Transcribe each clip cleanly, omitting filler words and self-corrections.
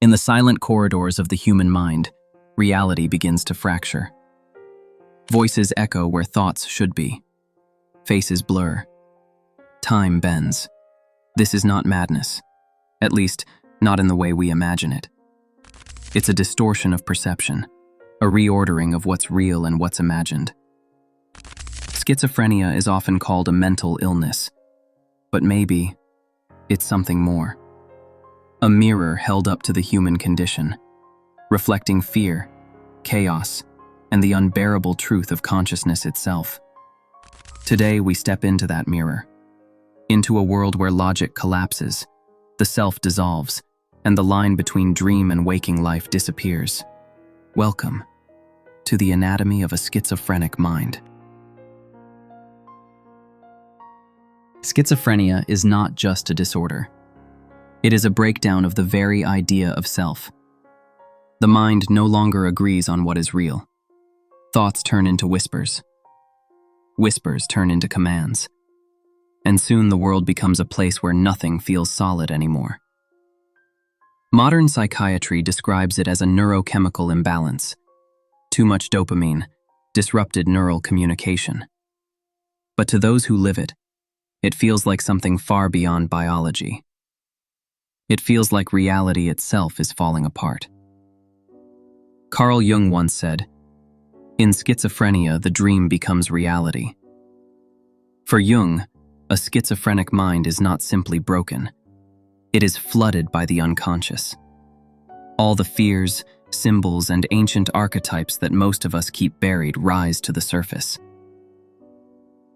In the silent corridors of the human mind, reality begins to fracture. Voices echo where thoughts should be. Faces blur. Time bends. This is not madness. At least, not in the way we imagine it. It's a distortion of perception, a reordering of what's real and what's imagined. Schizophrenia is often called a mental illness, but maybe it's something more. A mirror held up to the human condition, reflecting fear, chaos, and the unbearable truth of consciousness itself. Today we step into that mirror, into a world where logic collapses, the self dissolves, and the line between dream and waking life disappears. Welcome to the anatomy of a schizophrenic mind. Schizophrenia is not just a disorder. It is a breakdown of the very idea of self. The mind no longer agrees on what is real. Thoughts turn into whispers. Whispers turn into commands. And soon the world becomes a place where nothing feels solid anymore. Modern psychiatry describes it as a neurochemical imbalance. Too much dopamine, disrupted neural communication. But to those who live it, it feels like something far beyond biology. It feels like reality itself is falling apart. Carl Jung once said, "In schizophrenia, the dream becomes reality." For Jung, a schizophrenic mind is not simply broken. It is flooded by the unconscious. All the fears, symbols, and ancient archetypes that most of us keep buried rise to the surface.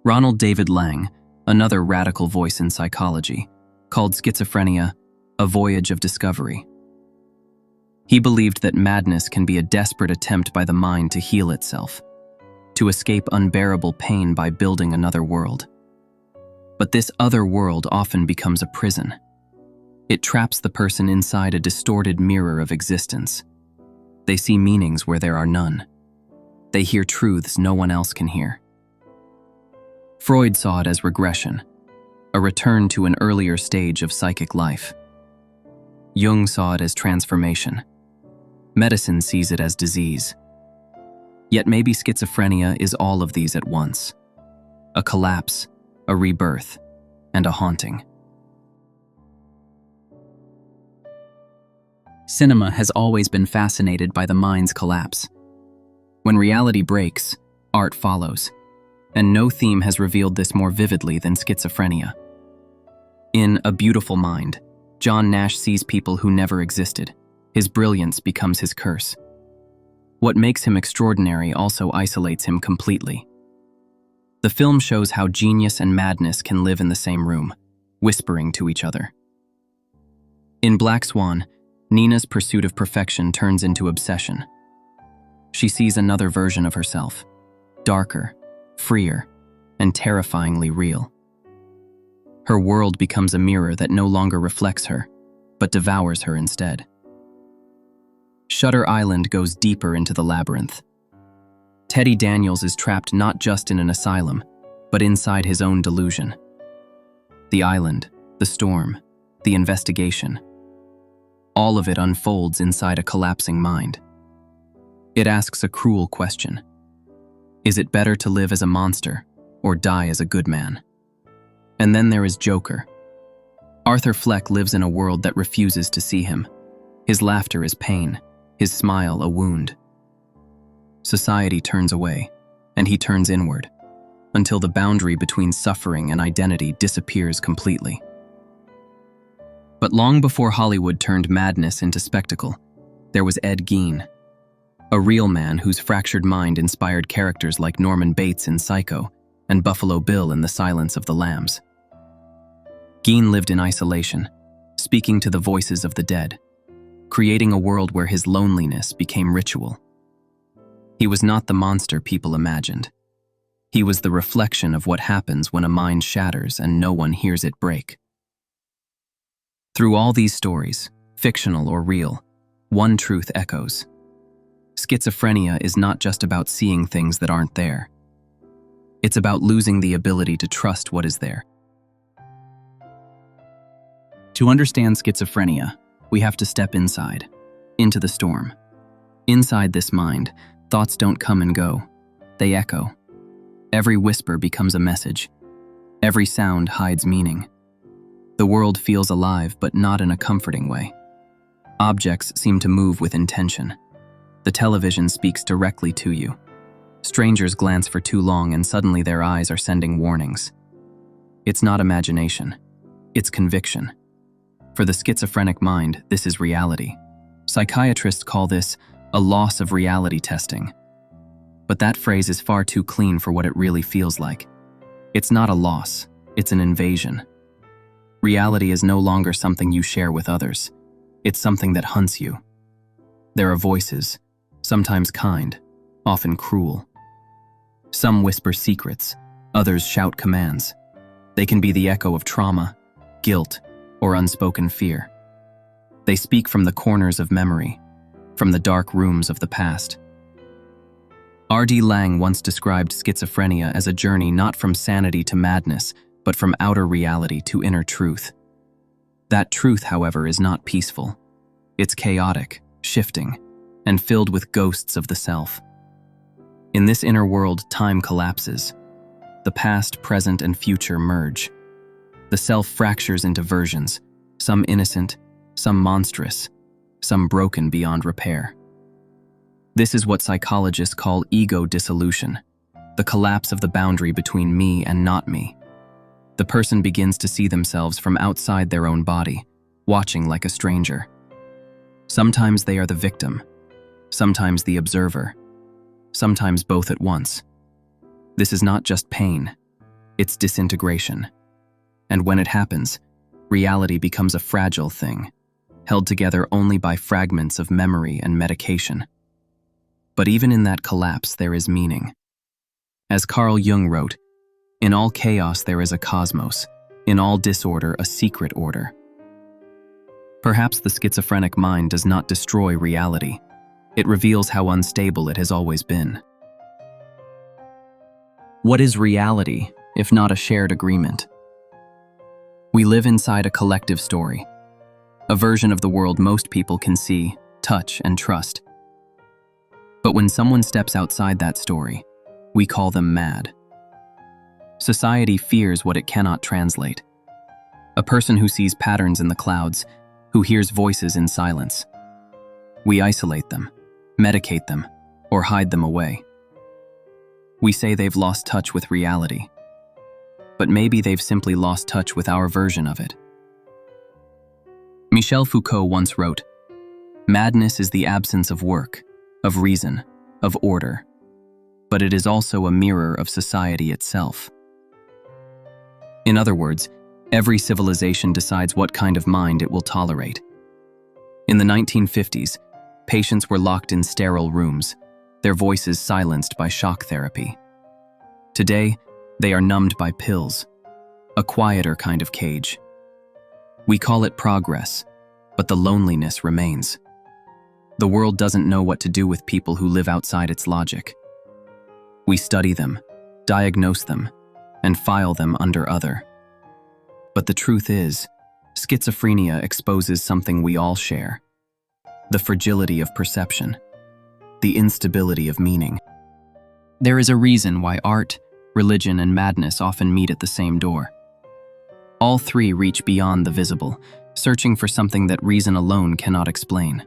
Ronald David Laing, another radical voice in psychology, called schizophrenia a voyage of discovery. He believed that madness can be a desperate attempt by the mind to heal itself, to escape unbearable pain by building another world. But this other world often becomes a prison. It traps the person inside a distorted mirror of existence. They see meanings where there are none. They hear truths no one else can hear. Freud saw it as regression, a return to an earlier stage of psychic life. Jung saw it as transformation. Medicine sees it as disease. Yet maybe schizophrenia is all of these at once. A collapse, a rebirth, and a haunting. Cinema has always been fascinated by the mind's collapse. When reality breaks, art follows. And no theme has revealed this more vividly than schizophrenia. In A Beautiful Mind, John Nash sees people who never existed. His brilliance becomes his curse. What makes him extraordinary also isolates him completely. The film shows how genius and madness can live in the same room, whispering to each other. In Black Swan, Nina's pursuit of perfection turns into obsession. She sees another version of herself, darker, freer, and terrifyingly real. Her world becomes a mirror that no longer reflects her, but devours her instead. Shutter Island goes deeper into the labyrinth. Teddy Daniels is trapped not just in an asylum, but inside his own delusion. The island, the storm, the investigation. All of it unfolds inside a collapsing mind. It asks a cruel question. Is it better to live as a monster or die as a good man? And then there is Joker. Arthur Fleck lives in a world that refuses to see him. His laughter is pain, his smile a wound. Society turns away, and he turns inward, until the boundary between suffering and identity disappears completely. But long before Hollywood turned madness into spectacle, there was Ed Gein, a real man whose fractured mind inspired characters like Norman Bates in Psycho and Buffalo Bill in The Silence of the Lambs. Gein lived in isolation, speaking to the voices of the dead, creating a world where his loneliness became ritual. He was not the monster people imagined. He was the reflection of what happens when a mind shatters and no one hears it break. Through all these stories, fictional or real, one truth echoes. Schizophrenia is not just about seeing things that aren't there. It's about losing the ability to trust what is there. To understand schizophrenia, we have to step inside, into the storm. Inside this mind, thoughts don't come and go. They echo. Every whisper becomes a message. Every sound hides meaning. The world feels alive, but not in a comforting way. Objects seem to move with intention. The television speaks directly to you. Strangers glance for too long and suddenly their eyes are sending warnings. It's not imagination. It's conviction. For the schizophrenic mind, this is reality. Psychiatrists call this a loss of reality testing. But that phrase is far too clean for what it really feels like. It's not a loss, it's an invasion. Reality is no longer something you share with others. It's something that hunts you. There are voices, sometimes kind, often cruel. Some whisper secrets, others shout commands. They can be the echo of trauma, guilt, or unspoken fear. They speak from the corners of memory, from the dark rooms of the past. R.D. Laing once described schizophrenia as a journey not from sanity to madness, but from outer reality to inner truth. That truth, however, is not peaceful. It's chaotic, shifting, and filled with ghosts of the self. In this inner world, time collapses. The past, present, and future merge. The self fractures into versions, some innocent, some monstrous, some broken beyond repair. This is what psychologists call ego dissolution, the collapse of the boundary between me and not me. The person begins to see themselves from outside their own body, watching like a stranger. Sometimes they are the victim, sometimes the observer, sometimes both at once. This is not just pain, it's disintegration. And when it happens, reality becomes a fragile thing, held together only by fragments of memory and medication. But even in that collapse, there is meaning. As Carl Jung wrote, "In all chaos there is a cosmos, in all disorder a secret order." Perhaps the schizophrenic mind does not destroy reality. It reveals how unstable it has always been. What is reality, if not a shared agreement? We live inside a collective story, a version of the world most people can see, touch, and trust. But when someone steps outside that story, we call them mad. Society fears what it cannot translate. A person who sees patterns in the clouds, who hears voices in silence. We isolate them, medicate them, or hide them away. We say they've lost touch with reality, but maybe they've simply lost touch with our version of it. Michel Foucault once wrote, "Madness is the absence of work, of reason, of order, but it is also a mirror of society itself." In other words, every civilization decides what kind of mind it will tolerate. In the 1950s, patients were locked in sterile rooms, their voices silenced by shock therapy. Today, they are numbed by pills, a quieter kind of cage. We call it progress, but the loneliness remains. The world doesn't know what to do with people who live outside its logic. We study them, diagnose them, and file them under other. But the truth is, schizophrenia exposes something we all share: the fragility of perception, the instability of meaning. There is a reason why art, religion, and madness often meet at the same door. All three reach beyond the visible, searching for something that reason alone cannot explain.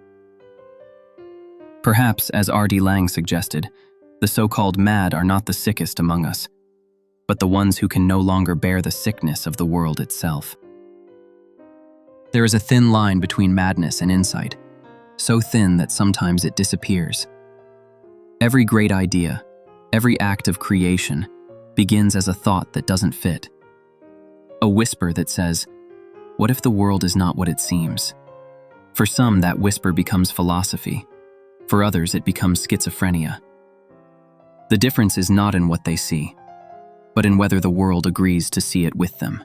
Perhaps, as R.D. Laing suggested, the so-called mad are not the sickest among us, but the ones who can no longer bear the sickness of the world itself. There is a thin line between madness and insight, so thin that sometimes it disappears. Every great idea, every act of creation, begins as a thought that doesn't fit. A whisper that says, "What if the world is not what it seems?" For some, that whisper becomes philosophy. For others, it becomes schizophrenia. The difference is not in what they see, but in whether the world agrees to see it with them.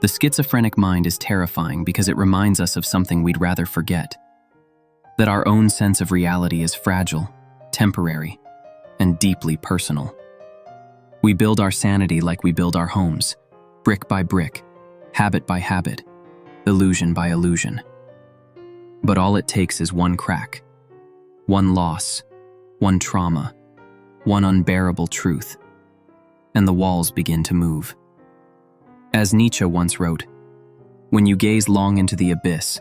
The schizophrenic mind is terrifying because it reminds us of something we'd rather forget: that our own sense of reality is fragile, temporary, and deeply personal. We build our sanity like we build our homes, brick by brick, habit by habit, illusion by illusion. But all it takes is one crack, one loss, one trauma, one unbearable truth, and the walls begin to move. As Nietzsche once wrote, "When you gaze long into the abyss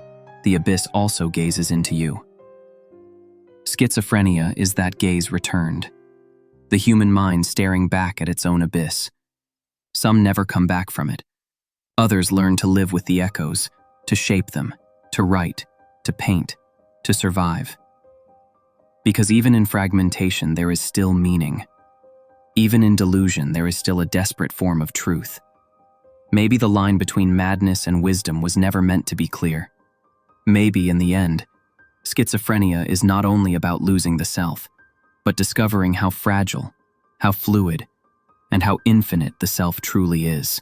also gazes into you." Schizophrenia is that gaze returned, the human mind staring back at its own abyss. Some never come back from it. Others learn to live with the echoes, to shape them, to write, to paint, to survive. Because even in fragmentation, there is still meaning. Even in delusion, there is still a desperate form of truth. Maybe the line between madness and wisdom was never meant to be clear. Maybe, in the end, schizophrenia is not only about losing the self, but discovering how fragile, how fluid, and how infinite the self truly is.